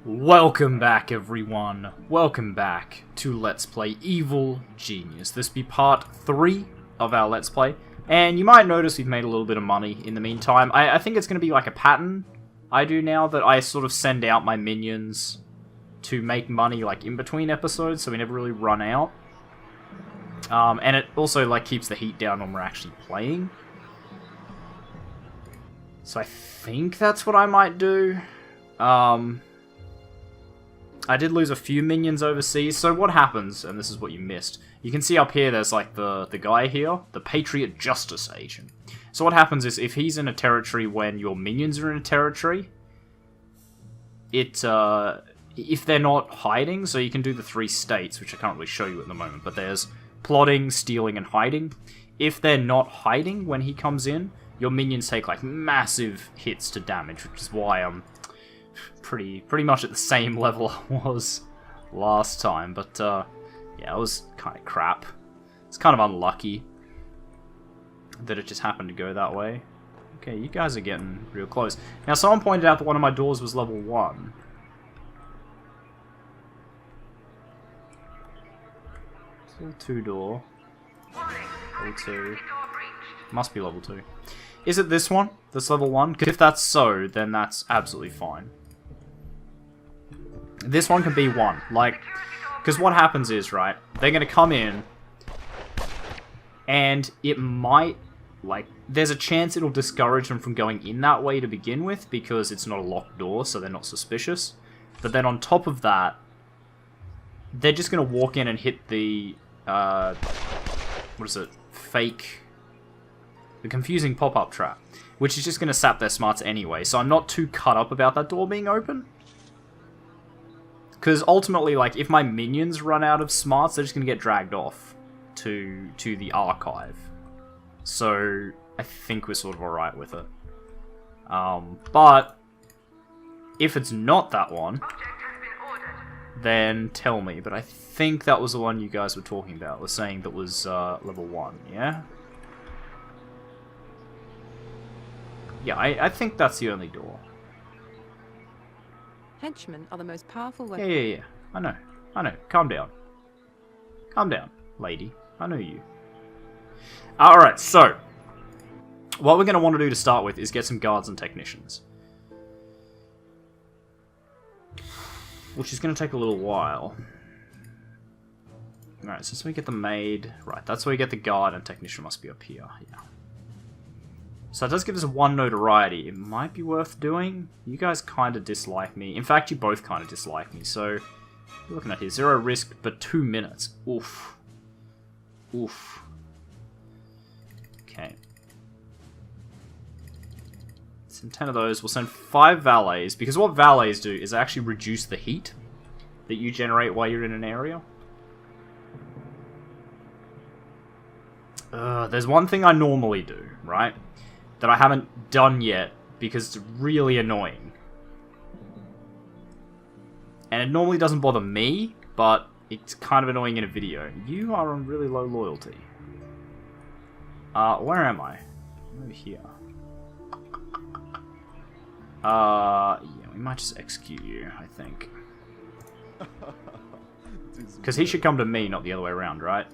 Welcome back, everyone. Welcome back to Let's Play Evil Genius. This be part 3 of our Let's Play. And you might notice we've made a little bit of money in the meantime. I think it's going to be like a pattern I do now, that I sort of send out my minions to make money like in between episodes, so we never really run out. And it also like keeps the heat down when we're actually playing. So I think that's what I might do. I did lose a few minions overseas, so what happens, and this is what you missed, you can see up here there's like the guy here, the Patriot Justice Agent. So what happens is, if he's in a territory when your minions are in a territory, if they're not hiding, so you can do the 3 states, which I can't really show you at the moment, but there's plotting, stealing, and hiding. If they're not hiding when he comes in, your minions take like massive hits to damage, which is why I'm pretty much at the same level I was last time, but yeah, it was kind of crap. It's kind of unlucky that it just happened to go that way. Okay, you guys are getting real close. Now, someone pointed out that one of my doors was level 1. Level 2 door. Level 2. Must be level 2. Is it this one that's level 1? Because if that's so, then that's absolutely fine. This one can be 1, like, because what happens is, right, they're going to come in, and it might, like, there's a chance it'll discourage them from going in that way to begin with, because it's not a locked door, so they're not suspicious. But then on top of that, they're just going to walk in and hit the, what is it, the confusing pop-up trap, which is just going to sap their smarts anyway, so I'm not too cut up about that door being open. Because ultimately, like, if my minions run out of smarts, they're just going to get dragged off to the archive. So, I think we're sort of alright with it. But, if it's not that one, then tell me. But I think that was the one you guys were talking about. Was saying that was level 1, yeah? Yeah, I think that's the only door. Henchmen are the most powerful weapon. Yeah. I know. Calm down. Calm down, lady. I know you. Alright, so, what we're going to want to do to start with is get some guards and technicians. Which is going to take a little while. Alright, so we get the maid. Right, that's where we get the guard, and technician must be up here. Yeah. So it does give us 1 notoriety. It might be worth doing. You guys kind of dislike me. In fact, you both kind of dislike me. So, you're looking at here. 0 risk, but 2 minutes. Oof. Oof. Okay. Send 10 of those. We'll send 5 valets. Because what valets do is actually reduce the heat that you generate while you're in an area. There's one thing I normally do, right? That I haven't done yet, because it's really annoying. And it normally doesn't bother me, but it's kind of annoying in a video. You are on really low loyalty. Where am I? I'm over here. Yeah, we might just execute you, I think. Because he should come to me, not the other way around, right?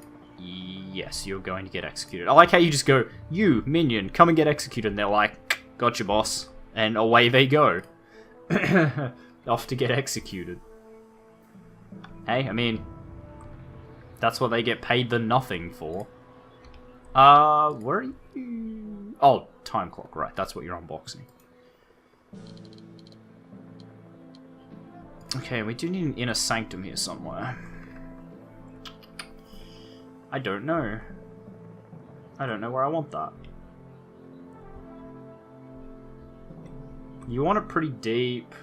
Yes, you're going to get executed. I like how you just go, you, minion, come and get executed. And they're like, gotcha, boss. And away they go. Off to get executed. Hey, I mean, that's what they get paid the nothing for. Where are you? Oh, time clock, right. That's what you're unboxing. Okay, we do need an inner sanctum here somewhere. I don't know. I don't know where I want that. You want it pretty deep.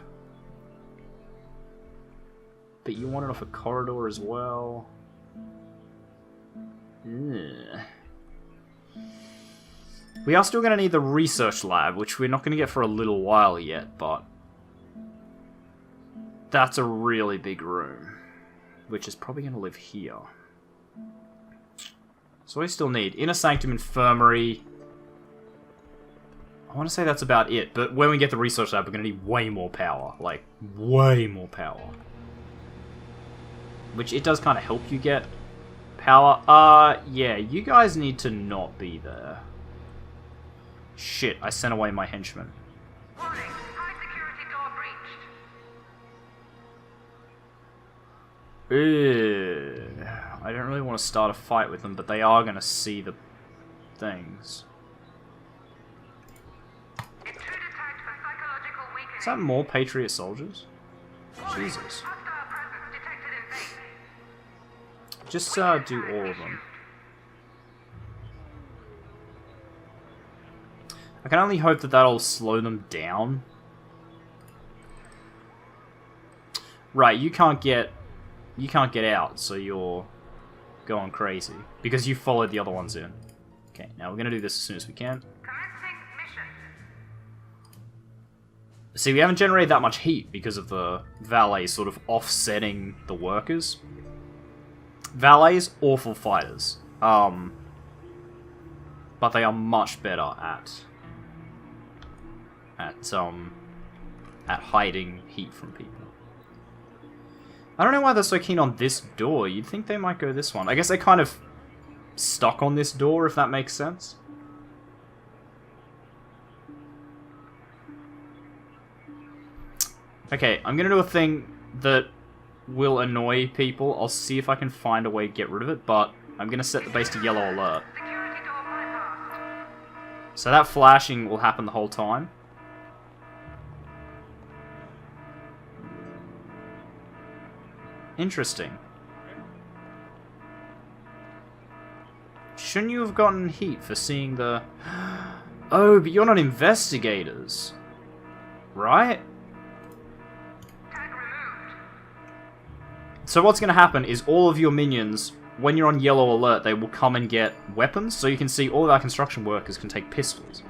But you want it off a corridor as well. Ugh. We are still going to need the research lab, which we're not going to get for a little while yet, but that's a really big room, which is probably going to live here. So we still need Inner Sanctum Infirmary. want to say that's about it, but when we get the research lab, we're going to need way more power. Like, way more power. Which it does kind of help you get power. Yeah, you guys need to not be there. Shit, I sent away my henchmen. Warning, high security door breached. I don't really want to start a fight with them, but they are going to see the things. Intruder tagged for psychological weakening. Is that more Patriot soldiers? Warning, Jesus. hostile presence detected in base. Just do all of them. I can only hope that that'll slow them down. Right, you can't get out, so you're going crazy. Because you followed the other ones in. Okay, now we're gonna do this as soon as we can. Commencing mission. See, we haven't generated that much heat because of the valets sort of offsetting the workers. Valets, awful fighters. But they are much better at hiding heat from people. I don't know why they're so keen on this door. You'd think they might go this one. I guess they're kind of stuck on this door, if that makes sense. Okay, I'm gonna do a thing that will annoy people. I'll see if I can find a way to get rid of it, but I'm gonna set the base to yellow alert. Security door bypassed. So that flashing will happen the whole time. Interesting. Shouldn't you have gotten heat for seeing the... Oh, but you're not investigators. Right? Tag removed. So what's going to happen is all of your minions, when you're on yellow alert, they will come and get weapons. So you can see all of our construction workers can take pistols.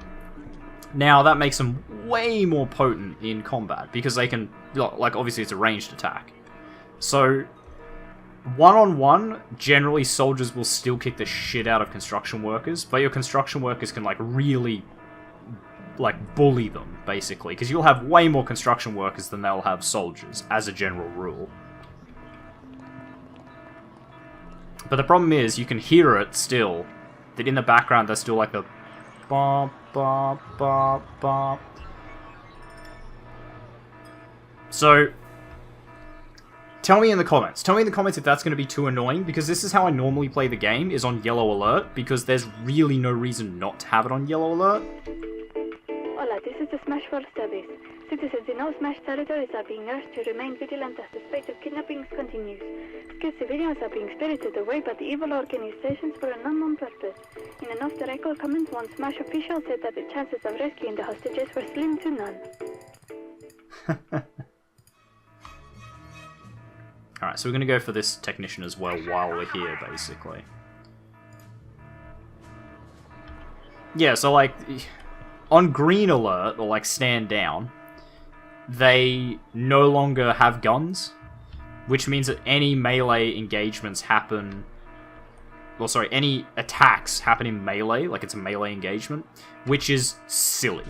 Now, that makes them way more potent in combat, because they can... Like, obviously it's a ranged attack. So, one-on-one, generally soldiers will still kick the shit out of construction workers, but your construction workers can, like, really, like, bully them, basically, because you'll have way more construction workers than they'll have soldiers, as a general rule. But the problem is, you can hear it still, that in the background there's still, like, the bop, bop, bop, bop. So... Tell me in the comments. Tell me in the comments if that's going to be too annoying, because this is how I normally play the game, is on yellow alert, because there's really no reason not to have it on yellow alert. Hola, this is the Smash World Service. Citizens in all Smash territories are being urged to remain vigilant as the spate of kidnappings continues. Skilled civilians are being spirited away by the evil organizations for an unknown purpose. In an off-the-record comment, one Smash official said that the chances of rescuing the hostages were slim to none. Alright, so we're going to go for this technician as well while we're here, basically. Yeah, so, like, on green alert, or, like, stand down, they no longer have guns, which means that any melee engagements happen... Well, sorry, any attacks happen in melee, like it's a melee engagement, which is silly,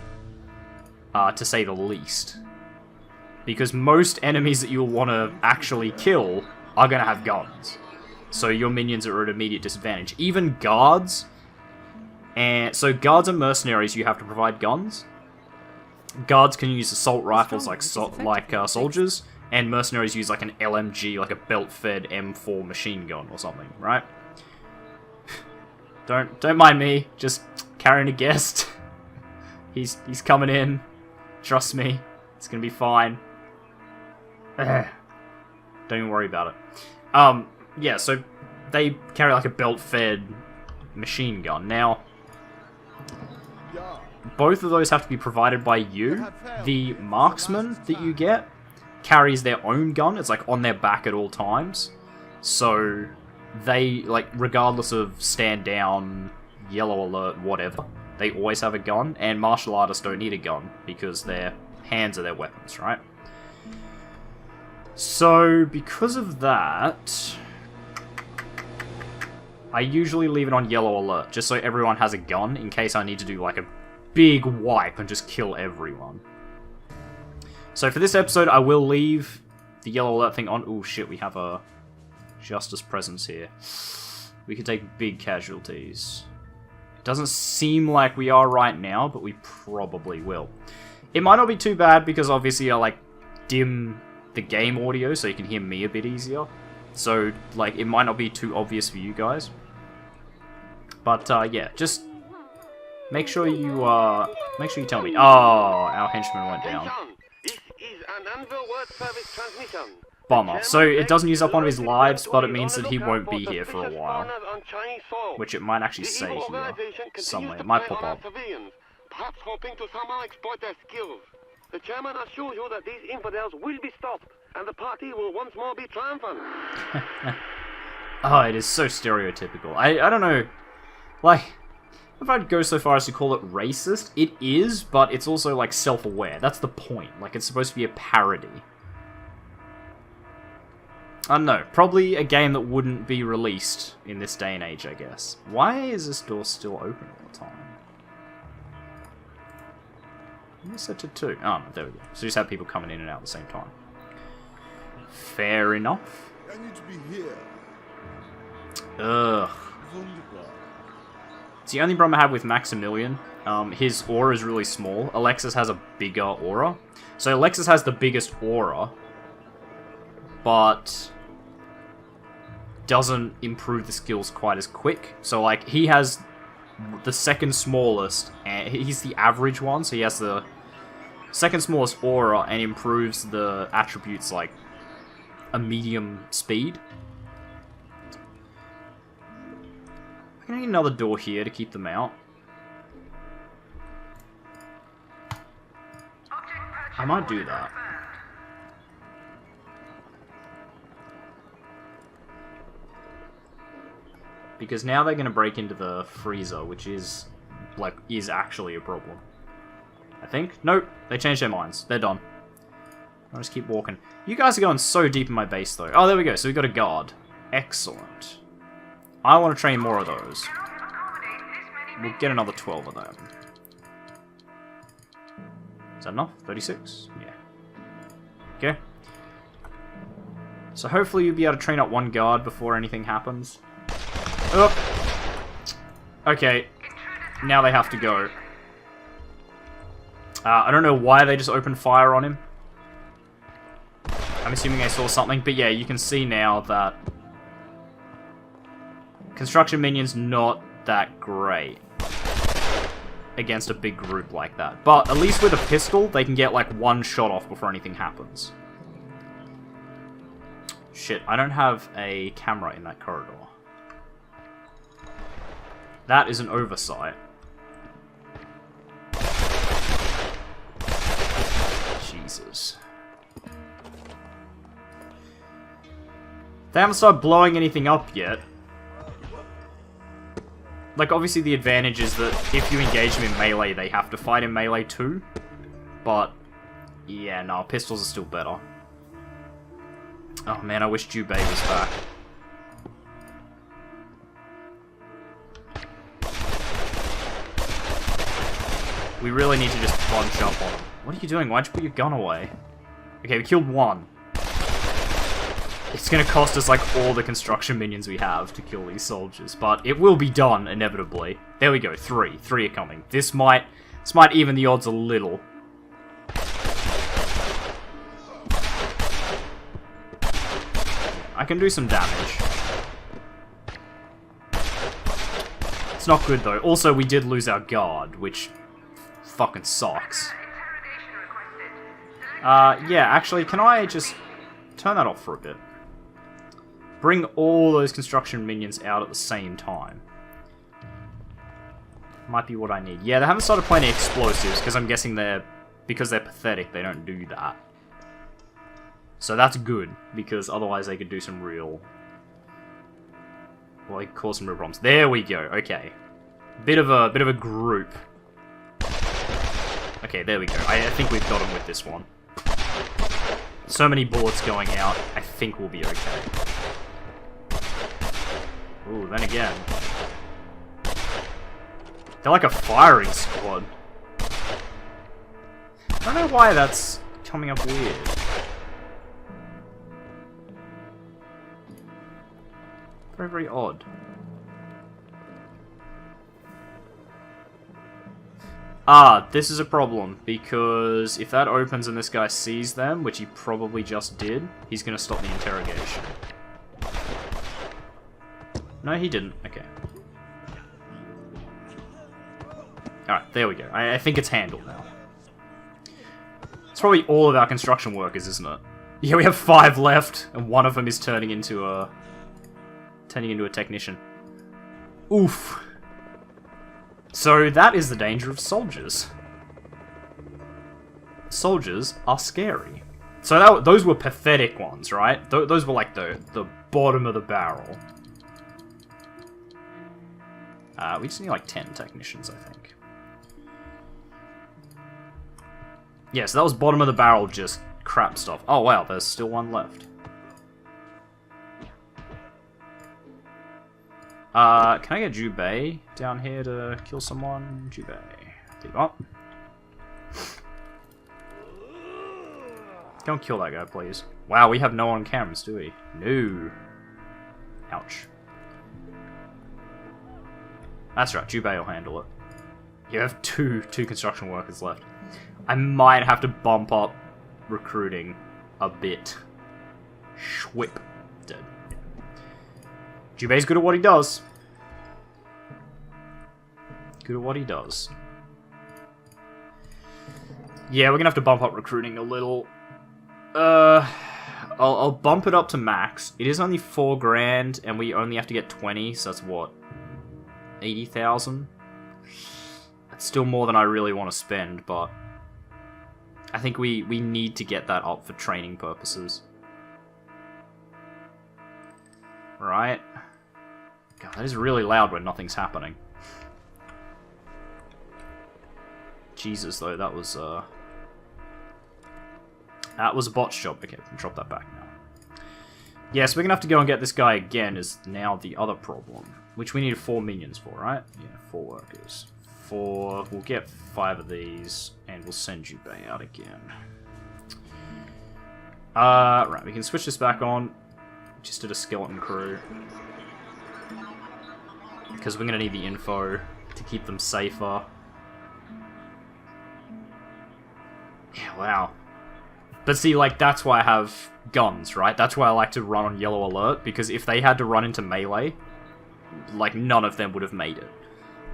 to say the least. Because most enemies that you'll want to actually kill are going to have guns. So your minions are at immediate disadvantage. Even guards. And so guards and mercenaries, you have to provide guns. Guards can use assault rifles like soldiers. And mercenaries use like an LMG, like a belt-fed M4 machine gun or something, right? Don't mind me, just carrying a guest. He's coming in. Trust me, it's gonna be fine. Don't even worry about it. Yeah, so they carry like a belt-fed machine gun. Now, both of those have to be provided by you. The marksman that you get carries their own gun. It's like on their back at all times. So they, like, regardless of stand down, yellow alert, whatever, they always have a gun. And martial artists don't need a gun because their hands are their weapons, right? So, because of that, I usually leave it on yellow alert, just so everyone has a gun in case I need to do, like, a big wipe and just kill everyone. So for this episode, I will leave the yellow alert thing on. Oh shit, we have a Justice presence here. We could take big casualties. It doesn't seem like we are right now, but we probably will. It might not be too bad because obviously I like dim the game audio so you can hear me a bit easier. So like it might not be too obvious for you guys. But yeah, just make sure you tell me. Oh, our henchman went down. This is an Anvil Word Service transmission. Bummer. So it doesn't use up one of his lives, but it means that he won't be here for a while. Which it might actually say here somewhere. It might pop up. Perhaps hoping to somehow exploit their skills. The chairman assures you that these infidels will be stopped, and the party will once more be triumphant. Oh, it is so stereotypical. I don't know. Like, if I'd go so far as to call it racist, it is, but it's also, like, self-aware. That's the point. Like, it's supposed to be a parody. I don't know. Probably a game that wouldn't be released in this day and age, I guess. Why is this door still open all the time? What's set to 2? Oh, there we go. So you just have people coming in and out at the same time. Fair enough. I need to be here. Ugh. Wunderbar. It's the only problem I have with Maximilian. His aura is really small. Alexis has a bigger aura. So Alexis has the biggest aura, but doesn't improve the skills quite as quick. So like he has the second smallest, and he's the average one, so he has the second smallest aura and improves the attributes like a medium speed. I need another door here to keep them out. I might do that. Because now they're going to break into the freezer, which is, like, is actually a problem. I think? Nope, they changed their minds. They're done. I'll just keep walking. You guys are going so deep in my base, though. Oh, there we go, so we got a guard. Excellent. I want to train more of those. We'll get another 12 of them. Is that enough? 36? Yeah. Okay. So hopefully you'll be able to train up one guard before anything happens. Oh. Okay. Now they have to go. I don't know why they just opened fire on him. I'm assuming they saw something, but yeah, you can see now that construction minions not that great against a big group like that. But at least with a pistol, they can get like one shot off before anything happens. Shit, I don't have a camera in that corridor. That is an oversight. Jesus. They haven't started blowing anything up yet. Like, obviously the advantage is that if you engage them in melee, they have to fight in melee too. But, yeah, no, pistols are still better. Oh man, I wish Jubei was back. We really need to just bunch up on him. What are you doing? Why'd you put your gun away? Okay, we killed one. It's gonna cost us, like, all the construction minions we have to kill these soldiers, but it will be done, inevitably. There we go, 3. 3 are coming. This might even the odds a little. I can do some damage. It's not good, though. Also, we did lose our guard, which fucking sucks. Yeah, actually, can I just turn that off for a bit? Bring all those construction minions out at the same time. Might be what I need. Yeah, they haven't started playing explosives, because I'm guessing because they're pathetic, they don't do that. So that's good, because otherwise they could do some real... well, they could cause some real problems. There we go, okay. Bit of a group. Okay, there we go. I think we've got him with this one. So many bullets going out, I think we'll be okay. Ooh, then again. They're like a firing squad. I don't know why that's coming up weird. Very, very odd. Ah, this is a problem, because if that opens and this guy sees them, which he probably just did, he's gonna stop the interrogation. No, he didn't. Okay. Alright, there we go. I think it's handled now. It's probably all of our construction workers, isn't it? Yeah, we have 5 left, and one of them is turning into a technician. Oof. So that is the danger of soldiers. Soldiers are scary. So those were pathetic ones, right? Those were like the bottom of the barrel. We just need like 10 technicians, I think. Yeah, so that was bottom of the barrel, just crap stuff. Oh wow, there's still one left. Can I get Jubei down here to kill someone? Jubei. There you go. Don't kill that guy, please. Wow, we have no on cameras, do we? No. Ouch. That's right, Jubei will handle it. You have two construction workers left. I might have to bump up recruiting a bit. Schwip. Dead. Jubei's good at what he does. Good at what he does. Yeah, we're gonna have to bump up recruiting a little. I'll bump it up to max. It is only 4 grand, and we only have to get 20, so that's what? 80,000? That's still more than I really want to spend, but I think we need to get that up for training purposes. Right? God, that is really loud when nothing's happening. Jesus, though, that was a botch job. Okay, we can drop that back now. Yes, we're gonna have to go and get this guy again, is now the other problem. Which we need 4 minions for, right? Yeah, 4 workers. 4, we'll get 5 of these, and we'll send Jubei out again. Right, we can switch this back on. Just did a skeleton crew. Because we're gonna need the info to keep them safer. Yeah, wow. But see, like, that's why I have guns, right? That's why I like to run on yellow alert, because if they had to run into melee, like, none of them would have made it.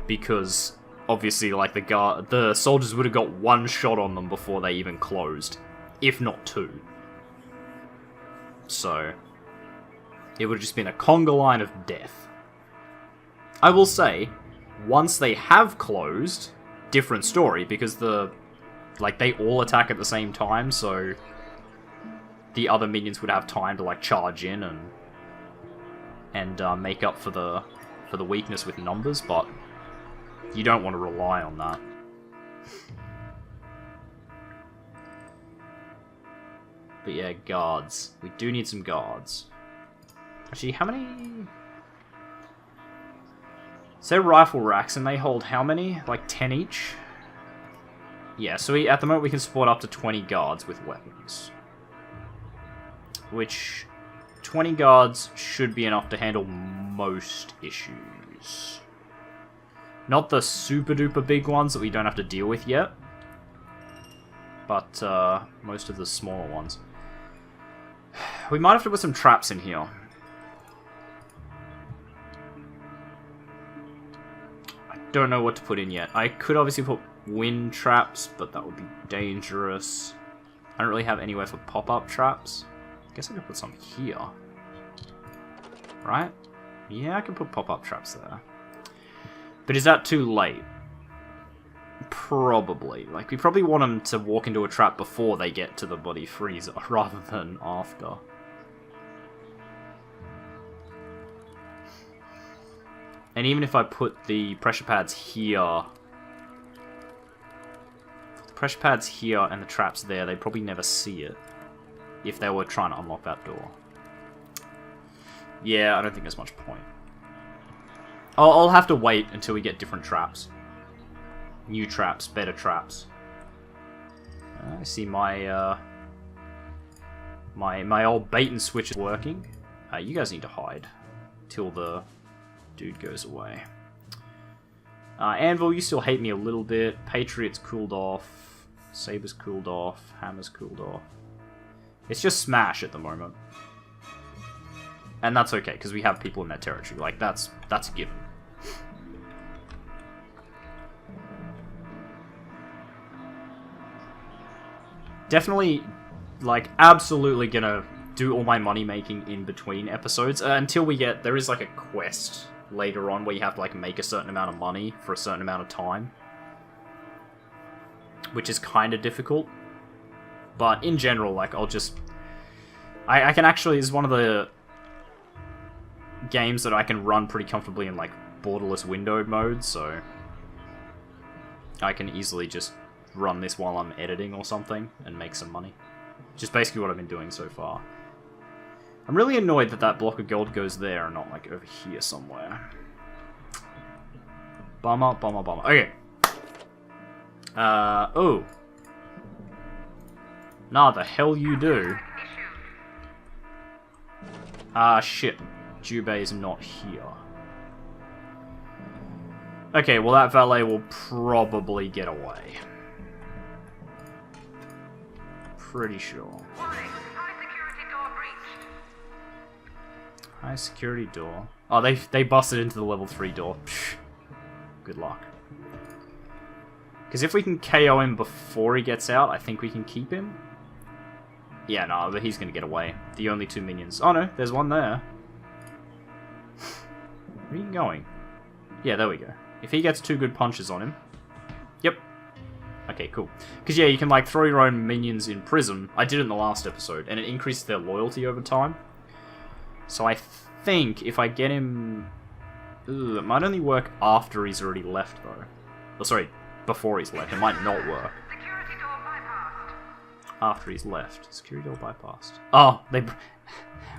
Because, obviously, like, the soldiers would have got 1 shot on them before they even closed. If not 2. So, it would have just been a conga line of death. I will say, once they have closed, different story, because they all attack at the same time, so the other minions would have time to, like, charge in and make up for the weakness with numbers, but you don't want to rely on that. But yeah, guards. We do need some guards. Actually, how many... So rifle racks, and they hold how many? Like 10 each? Yeah, so at the moment we can support up to 20 guards with weapons. Which, 20 guards should be enough to handle most issues. Not the super duper big ones that we don't have to deal with yet. But most of the smaller ones. We might have to put some traps in here. I don't know what to put in yet. I could obviously put wind traps, but that would be dangerous. I don't really have anywhere for pop-up traps. I guess I could put some here. Right? Yeah, I can put pop-up traps there. But is that too late? Probably. Like, we probably want them to walk into a trap before they get to the bloody freezer, rather than after. And even if I put the pressure pads here... the pressure pads here and the traps there, they'd probably never see it. If they were trying to unlock that door. Yeah, I don't think there's much point. I'll have to wait until we get different traps. New traps, better traps. I see my my old bait and switch is working. You guys need to hide till the dude goes away. Anvil, you still hate me a little bit. Patriot's cooled off. Saber's cooled off. Hammer's cooled off. It's just Smash at the moment. And that's okay, because we have people in that territory. Like, that's a given. Definitely, like, absolutely gonna do all my money making in between episodes until we get... There is, like, a quest later on where you have to, like, make a certain amount of money for a certain amount of time. Which is kind of difficult. But in general, like, I'll just... I can actually... It's one of the games that I can run pretty comfortably in, like, borderless windowed mode, so... I can easily just run this while I'm editing or something and make some money. Just basically what I've been doing so far. I'm really annoyed that that block of gold goes there and not, like, over here somewhere. Bummer, bummer, bummer. Okay. Oh. Nah, the hell you do. Shit. Jubei's not here. Okay, well that valet will probably get away. Pretty sure. Warning, high security door breached. High security door. Oh, they busted into the level 3 door. Psh, good luck. Because if we can KO him before he gets out, I think we can keep him. Yeah, no, but he's going to get away. The only 2 minions. Oh no, there's one there. Where are you going? Yeah, there we go. If he gets 2 good punches on him. Yep. Okay, cool. Because yeah, you can like throw your own minions in prison. I did it in the last episode, and it increases their loyalty over time. So I think if I get him... Ugh, it might only work after he's already left, though. Oh, sorry, before he's left. It might not work. Security door bypassed. After he's left. Security door bypassed. Oh, they...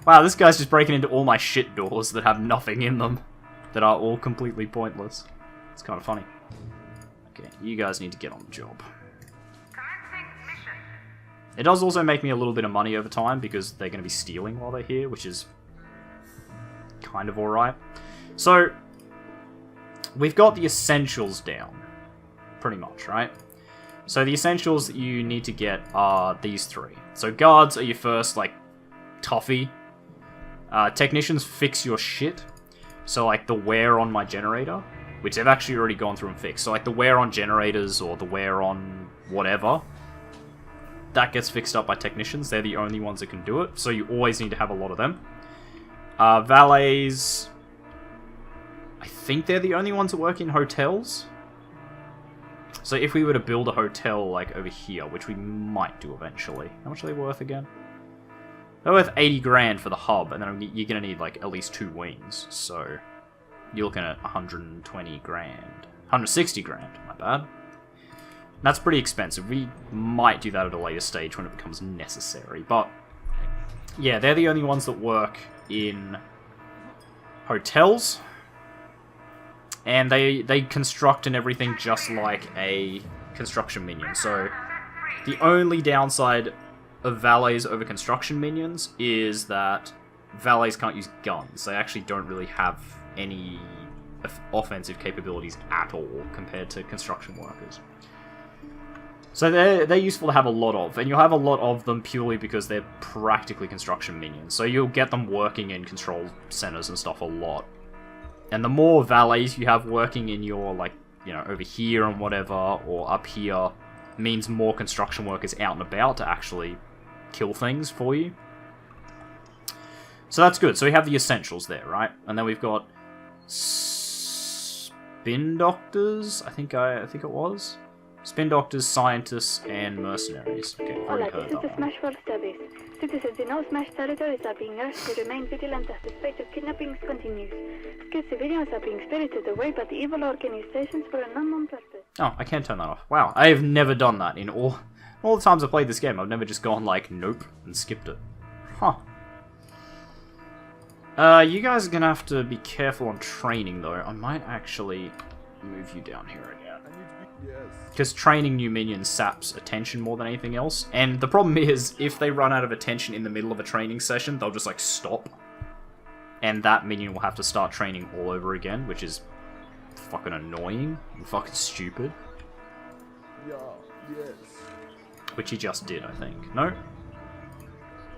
Wow, this guy's just breaking into all my shit doors that have nothing in them. That are all completely pointless. It's kind of funny. Okay, you guys need to get on the job. Commencing mission. It does also make me a little bit of money over time because they're going to be stealing while they're here, which is kind of alright. So, we've got the essentials down. Pretty much, right? So the essentials that you need to get are these 3. So guards are your first, like, toughie. Technicians fix your shit. So, like, the wear on my generator, which they've actually already gone through and fixed. So, like, the wear on generators or the wear on whatever, that gets fixed up by technicians. They're the only ones that can do it, so you always need to have a lot of them. Valets, I think they're the only ones that work in hotels. So if we were to build a hotel, like, over here, which we might do eventually. How much are they worth again? They're worth 80 grand for the hub, and then you're going to need, like, at least 2 wings. So, you're looking at 120 grand. 160 grand, my bad. That's pretty expensive. We might do that at a later stage when it becomes necessary. But, yeah, they're the only ones that work in hotels. And they construct and everything just like a construction minion. So, the only downside of valets over construction minions is that valets can't use guns. They actually don't really have any offensive capabilities at all compared to construction workers. So they're useful to have a lot of, and you'll have a lot of them purely because they're practically construction minions. So you'll get them working in control centers and stuff a lot. And the more valets you have working in your, like, you know, over here and whatever, or up here, means more construction workers out and about to actually kill things for you. So that's good. So we have the essentials there, right? And then we've got spin doctors, I think it was. Spin doctors, scientists, and mercenaries. Okay, I've already Hola, heard this is the that one. Smashful Stubbies. Citizens in all Smash territories are being urged to remain vigilant as the spate of kidnappings continues. Skilled civilians are being spirited away by the evil organizations for an unknown purpose. Oh, I can't turn that off. Wow, I have never done that in all the times I've played this game. I've never just gone like, nope, and skipped it. Huh. You guys are gonna have to be careful on training, though. I might actually... move you down here again. I need to be. Yes. Because training new minions saps attention more than anything else. And the problem is, if they run out of attention in the middle of a training session, they'll just, like, stop. And that minion will have to start training all over again, which is fucking annoying and fucking stupid. Yeah. Yes. Which he just did, I think. No?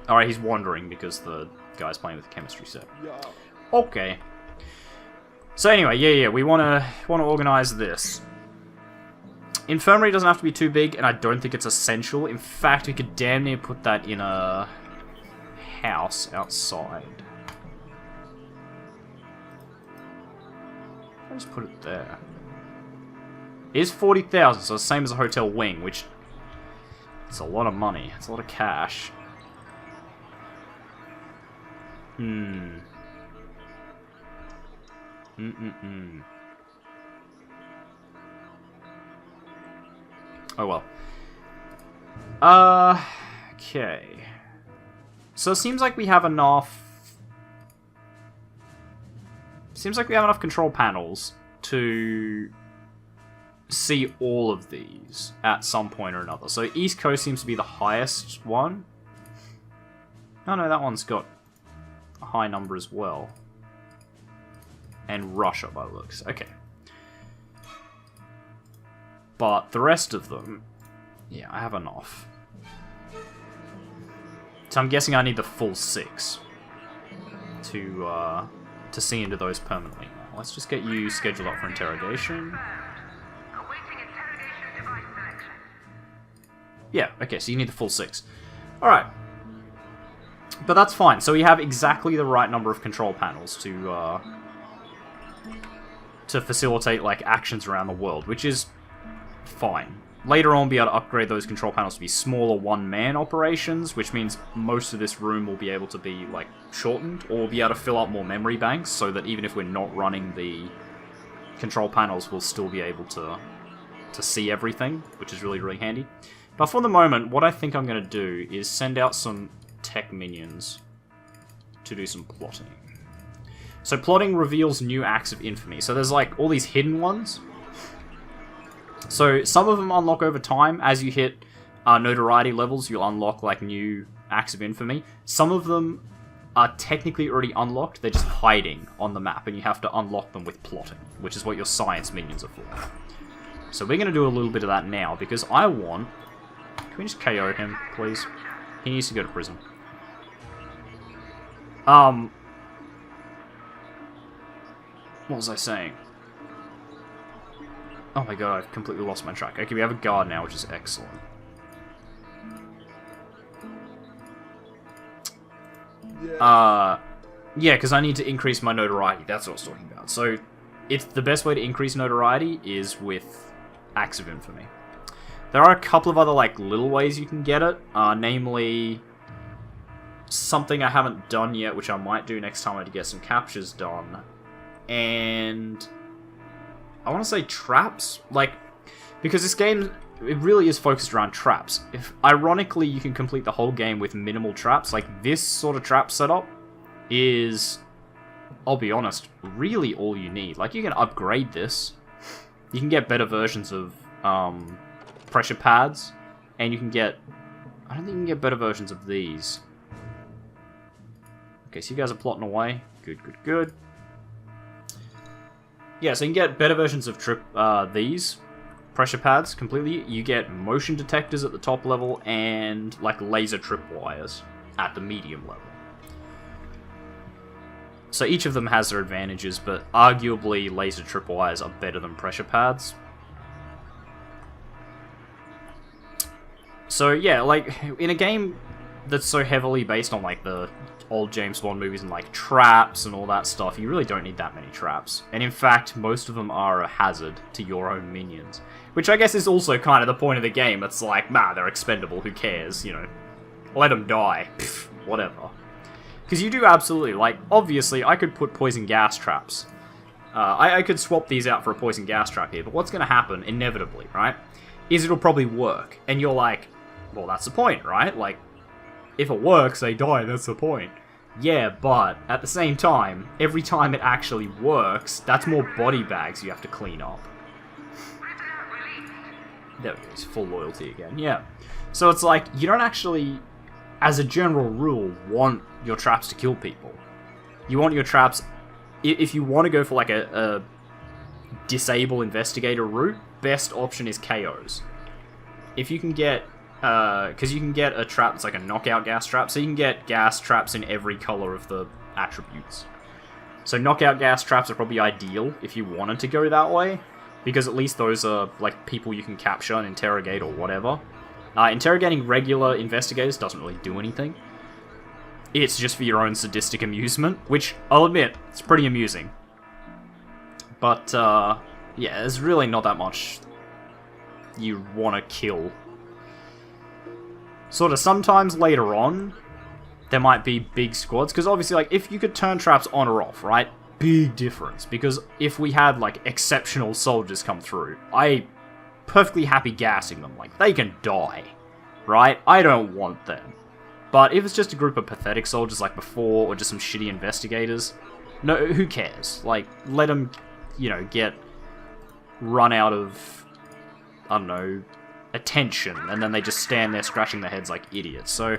Alright, he's wandering because the guy's playing with the chemistry set. Yeah. Okay. So anyway, yeah, we wanna organize this. Infirmary doesn't have to be too big, and I don't think it's essential. In fact, we could damn near put that in a house outside. I'll just put it there. It is 40,000, so it's the same as a hotel wing, which it's a lot of money. It's a lot of cash. Oh well. Okay. So it seems like we have enough... Seems like we have enough control panels to see all of these at some point or another. So East Coast seems to be the highest one. Oh no, that one's got a high number as well. And Russia by the looks. Okay. But the rest of them, yeah, I have enough. So I'm guessing I need the full 6 to see into those permanently. Let's just get you scheduled up for interrogation. Awaiting interrogation device selection. Yeah, okay, so you need the full 6. Alright. But that's fine. So we have exactly the right number of control panels to facilitate, like, actions around the world, which is fine. Later on, we'll be able to upgrade those control panels to be smaller one-man operations, which means most of this room will be able to be, like, shortened, or we'll be able to fill up more memory banks, so that even if we're not running the control panels, we'll still be able to see everything, which is really, really handy. But for the moment, what I think I'm going to do is send out some tech minions to do some plotting. So plotting reveals new acts of infamy. So there's, like, all these hidden ones. So some of them unlock over time. As you hit notoriety levels, you'll unlock, like, new acts of infamy. Some of them are technically already unlocked. They're just hiding on the map, and you have to unlock them with plotting, which is what your science minions are for. So we're going to do a little bit of that now, because I want... Can we just KO him, please? He needs to go to prison. What was I saying? Oh my god, I've completely lost my track. Okay, we have a guard now, which is excellent. Yes. Yeah, because I need to increase my notoriety. That's what I was talking about. So, it's the best way to increase notoriety is with acts of infamy. There are a couple of other, like, little ways you can get it. Namely, something I haven't done yet, which I might do next time I get some captures done. And I want to say traps, like, because this game, it really is focused around traps. If, ironically, you can complete the whole game with minimal traps, like this sort of trap setup is, I'll be honest, really all you need. Like, you can upgrade this. You can get better versions of pressure pads, and you can get, I don't think you can get better versions of these. Okay, so you guys are plotting away. Good, good, good. Yeah, so you can get better versions of these pressure pads completely. You get motion detectors at the top level and, like, laser tripwires at the medium level. So each of them has their advantages, but arguably laser tripwires are better than pressure pads. So yeah, like, in a game that's so heavily based on, like, the old James Bond movies and, like, traps and all that stuff, you really don't need that many traps. And in fact, most of them are a hazard to your own minions. Which I guess is also kind of the point of the game. It's like, nah, they're expendable, who cares, you know. Let them die. Pfft, whatever. Because you do absolutely, like, obviously, I could put poison gas traps. I could swap these out for a poison gas trap here, but what's going to happen, inevitably, right, is it'll probably work. And you're like, well, that's the point, right? Like, if it works, they die, that's the point. Yeah, but at the same time, every time it actually works, that's more body bags you have to clean up. There we go, it's full loyalty again, yeah. So it's like, you don't actually, as a general rule, want your traps to kill people. You want your traps, if you want to go for like a disable investigator route, best option is KOs. If you can get, because you can get a trap that's like a knockout gas trap, so you can get gas traps in every color of the attributes. So knockout gas traps are probably ideal if you wanted to go that way, because at least those are like people you can capture and interrogate or whatever. Interrogating regular investigators doesn't really do anything. It's just for your own sadistic amusement, which, I'll admit, it's pretty amusing. But, yeah, there's really not that much you want to kill. Sort of, sometimes later on, there might be big squads, because obviously, like, if you could turn traps on or off, right? Big difference, because if we had, like, exceptional soldiers come through, perfectly happy gassing them. Like, they can die, right? I don't want them. But if it's just a group of pathetic soldiers like before, or just some shitty investigators, no, who cares? Like, let them, you know, get run out of, I don't know, attention, and then they just stand there scratching their heads like idiots. So,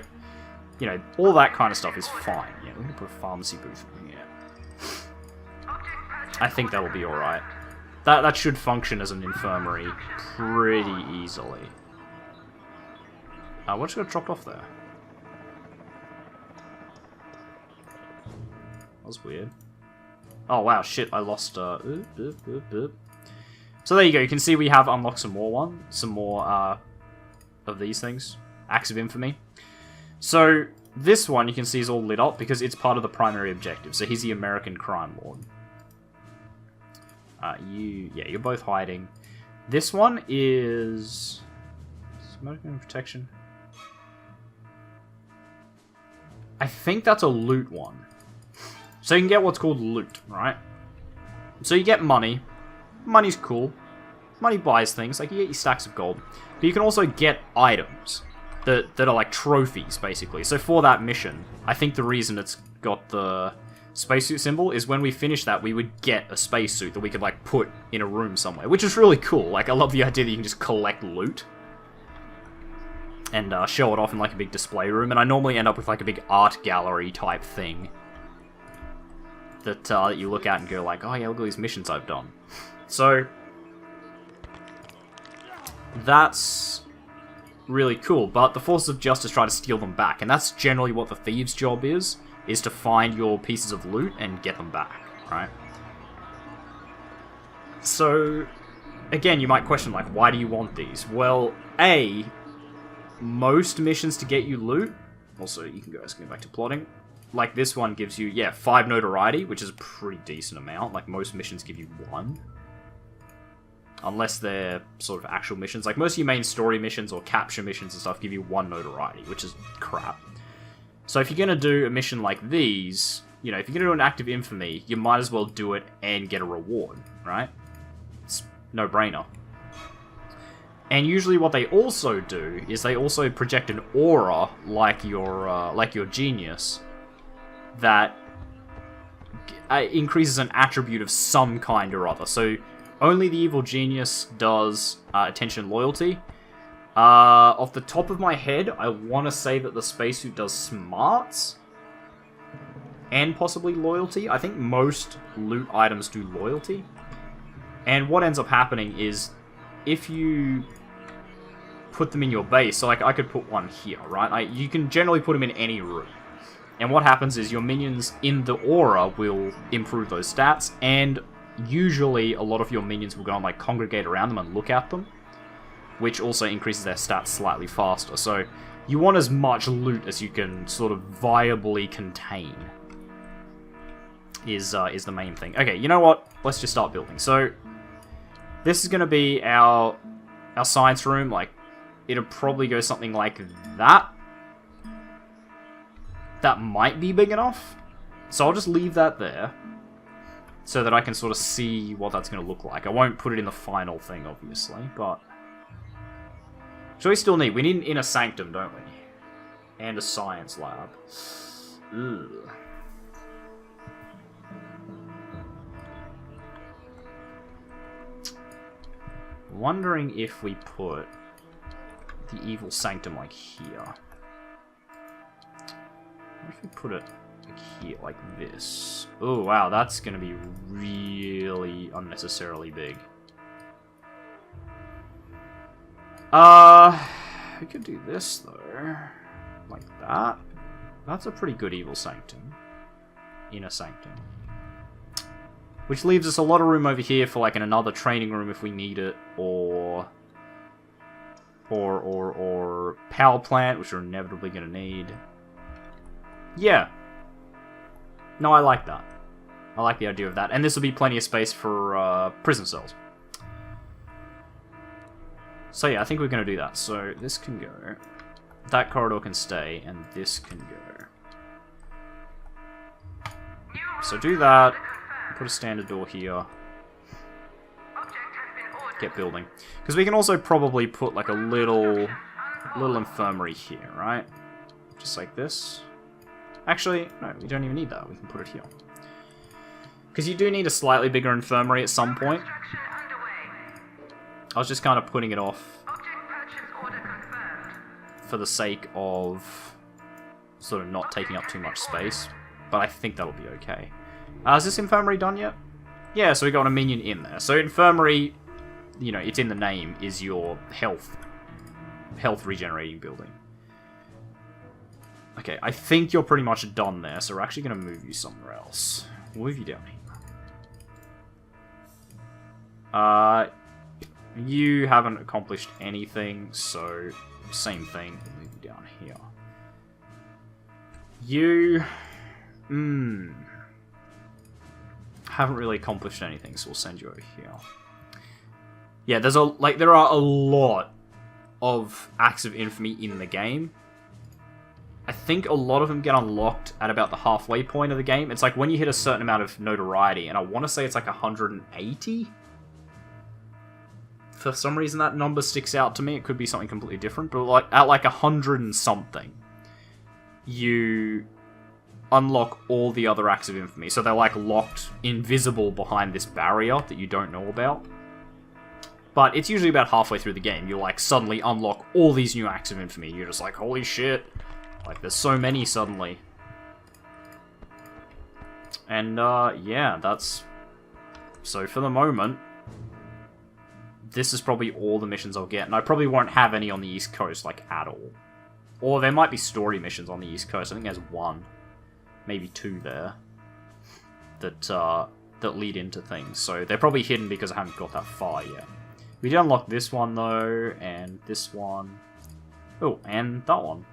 you know, all that kind of stuff is fine. Yeah, we're gonna put a pharmacy booth in here. I think that'll be alright. That should function as an infirmary pretty easily. What just got dropped off there? That was weird. Oh wow, shit, I lost, So there you go, you can see we have unlocked some more of these things. Acts of Infamy. So, this one you can see is all lit up because it's part of the primary objective. So he's the American crime lord. You're both hiding. This one is smoking protection. I think that's a loot one. So you can get what's called loot, right? So you get money. Money's cool. Money buys things, like you get your stacks of gold. But you can also get items that are like trophies, basically. So for that mission, I think the reason it's got the spacesuit symbol is when we finish that, we would get a spacesuit that we could like put in a room somewhere, which is really cool. Like, I love the idea that you can just collect loot and show it off in like a big display room. And I normally end up with like a big art gallery type thing that you look at and go like, oh yeah, look at all these missions I've done. So that's really cool, but the forces of justice try to steal them back, and that's generally what the thieves' job is to find your pieces of loot and get them back, right? So, again, you might question, like, why do you want these? Well, A, most missions to get you loot, also, you can go back to plotting, like this one gives you, 5 notoriety, which is a pretty decent amount. Like, most missions give you 1. Unless they're sort of actual missions. Like, most of your main story missions or capture missions and stuff give you 1 notoriety, which is crap. So if you're going to do a mission like these, you know, if you're going to do an active infamy, you might as well do it and get a reward, right? It's no-brainer. And usually what they also do is they also project an aura like your genius that increases an attribute of some kind or other. So only the evil genius does attention and loyalty. Off the top of my head, I want to say that the spacesuit does smarts and possibly loyalty. I think most loot items do loyalty. And what ends up happening is if you put them in your base, so like I could put one here, right? You can generally put them in any room. And what happens is your minions in the aura will improve those stats, and usually a lot of your minions will go and like congregate around them and look at them, which also increases their stats slightly faster. So you want as much loot as you can sort of viably contain is the main thing. Okay, you know what? Let's just start building. So this is going to be our science room. Like, it'll probably go something like that. That might be big enough. So I'll just leave that there so that I can sort of see what that's going to look like. I won't put it in the final thing, obviously, but so we still need... We need an inner sanctum, don't we? And a science lab. Ugh. wondering if we put the Evil Sanctum like here. What if we put it like here, like this? Oh wow, that's gonna be really unnecessarily big. We could do this though, like that. That's a pretty good Evil Sanctum. Inner Sanctum. Which leaves us a lot of room over here for like another training room if we need it, or power plant, which we're inevitably gonna need. Yeah. No, I like that. I like the idea of that. And this will be plenty of space for prison cells. So yeah, I think we're gonna do that. So this can go. That corridor can stay, and this can go. So do that. Put a standard door here. Get building. Because we can also probably put like a little infirmary here, right? Just like this. Actually, no, we don't even need that. We can put it here. Because you do need a slightly bigger infirmary at some point. I was just kind of putting it off for the sake of sort of not taking up too much space. But I think that'll be okay. Is this infirmary done yet? Yeah, so we got a minion in there. So infirmary, you know, it's in the name, is your health regenerating building. Okay, I think you're pretty much done there, so we're actually going to move you somewhere else. We'll move you down here. You haven't accomplished anything, so same thing. We'll move you down here. You... haven't really accomplished anything, so we'll send you over here. Yeah, there are a lot of acts of infamy in the game. I think a lot of them get unlocked at about the halfway point of the game. It's like when you hit a certain amount of notoriety, and I want to say it's like 180. For some reason that number sticks out to me. It could be something completely different, but like at like 100 and something, you unlock all the other acts of infamy. So they're like locked, invisible behind this barrier that you don't know about. But it's usually about halfway through the game. You like suddenly unlock all these new acts of infamy. You're just like, holy shit. Like there's so many suddenly. And yeah, that's... So for the moment, this is probably all the missions I'll get. And I probably won't have any on the East Coast, like at all. Or there might be story missions on the East Coast. I think there's one. Maybe two there that lead into things. So they're probably hidden because I haven't got that far yet. We did unlock this one though, and this one. Oh, and that one.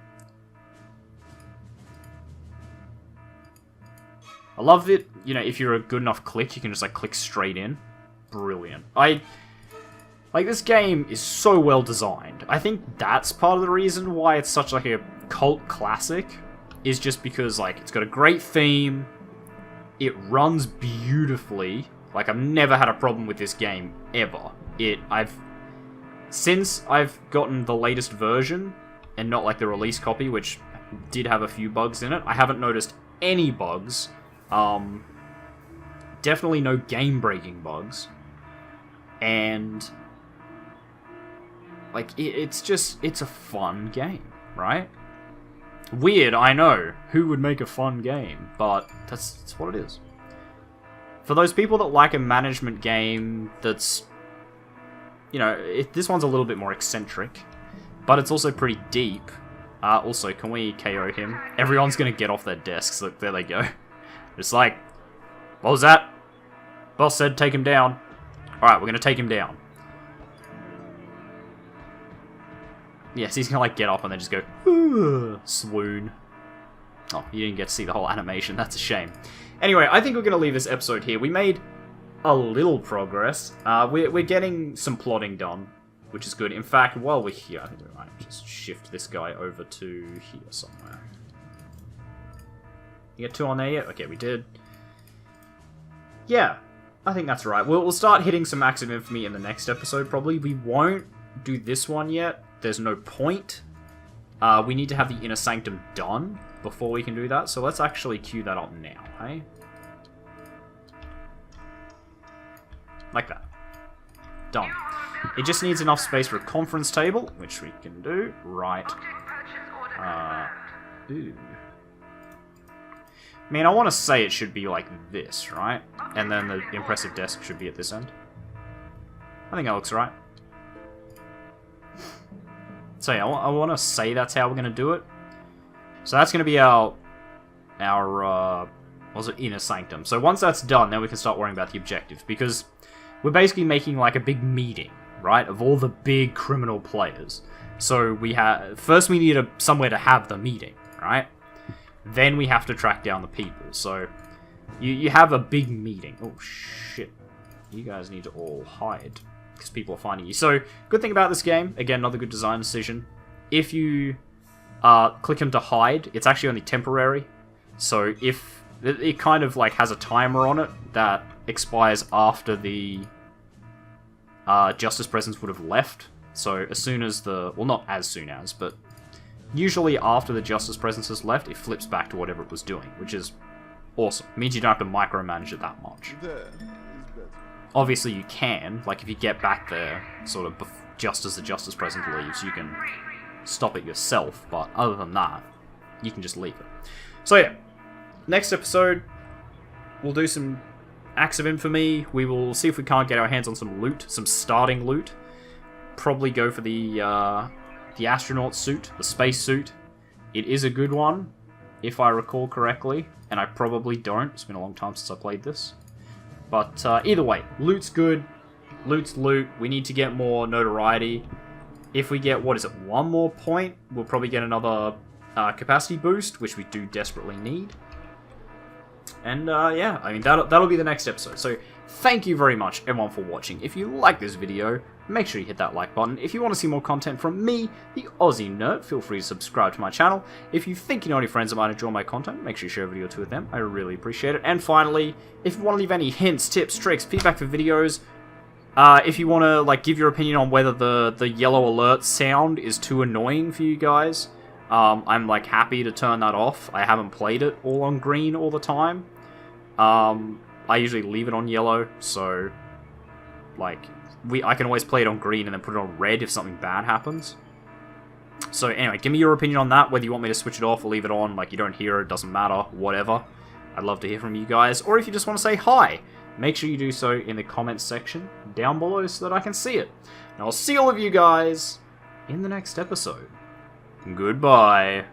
I love it, you know, if you're a good enough click, you can just like click straight in. Brilliant. Like, this game is so well designed. I think that's part of the reason why it's such like a cult classic. Is just because, like, it's got a great theme, it runs beautifully. Like, I've never had a problem with this game, ever. Since I've gotten the latest version, and not, like, the release copy, which did have a few bugs in it, I haven't noticed any bugs. Definitely no game-breaking bugs. And, like, it's a fun game, right? Weird, I know. Who would make a fun game? But that's what it is. For those people that like a management game that's... You know, this one's a little bit more eccentric. But it's also pretty deep. Also, can we KO him? Everyone's gonna get off their desks. Look, there they go. It's like... What was that? Boss said take him down. Alright, we're gonna take him down. Yes, he's gonna like get up and then just go swoon. Oh, you didn't get to see the whole animation. That's a shame. Anyway, I think we're gonna leave this episode here. We made a little progress. We're getting some plotting done, which is good. In fact, while we're here, I think we might just shift this guy over to here somewhere. You get 2 on there yet? Okay, we did. Yeah, I think that's right. We'll start hitting some acts of infamy in the next episode, probably. We won't do this one yet. There's no point. We need to have the Inner Sanctum done before we can do that, so let's actually queue that up now, hey? Like that. Done. It just needs enough space for a conference table, which we can do. Right. Object purchase order Ooh. I mean, I want to say it should be like this, right? And then the impressive desk should be at this end. I think that looks right. So yeah, I want to say that's how we're going to do it. So that's going to be our what was it, inner sanctum. So once that's done, then we can start worrying about the objective, because we're basically making like a big meeting, right, of all the big criminal players. So we have first we need somewhere to have the meeting, right? Then we have to track down the people. So you have a big meeting. Oh shit! You guys need to all hide because people are finding you. So good thing about this game, again, another good design decision. If you click into hide, it's actually only temporary. So if it kind of like has a timer on it that expires after the Justice Presence would have left. So as soon as well, not as soon as, but usually after the Justice Presence has left, it flips back to whatever it was doing, which is awesome. It means you don't have to micromanage it that much. There is better. Obviously you can, like if you get back there, sort of just as the Justice Presence leaves, you can stop it yourself, but other than that, you can just leave it. So yeah, next episode, we'll do some Acts of Infamy. We will see if we can't get our hands on some loot, some starting loot. Probably go for the astronaut suit, the space suit. It is a good one, if I recall correctly, and I probably don't. It's been a long time since I played this. But either way, loot's good. Loot's loot. We need to get more notoriety. If we get, what is it, one more point, we'll probably get another capacity boost, which we do desperately need. And yeah, I mean, that'll be the next episode. So thank you very much, everyone, for watching. If you like this video, make sure you hit that like button. If you want to see more content from me, the Aussie Nerd, feel free to subscribe to my channel. If you think you know any friends that might enjoy my content, make sure you share a video or two with them. I really appreciate it. And finally, if you want to leave any hints, tips, tricks, feedback for videos, if you want to like give your opinion on whether the yellow alert sound is too annoying for you guys, I'm like happy to turn that off. I haven't played it all on green all the time. I usually leave it on yellow, so like I can always play it on green and then put it on red if something bad happens. So anyway, give me your opinion on that, whether you want me to switch it off or leave it on, like you don't hear it, doesn't matter, whatever. I'd love to hear from you guys, or if you just want to say hi, make sure you do so in the comments section down below so that I can see it. And I'll see all of you guys in the next episode. Goodbye.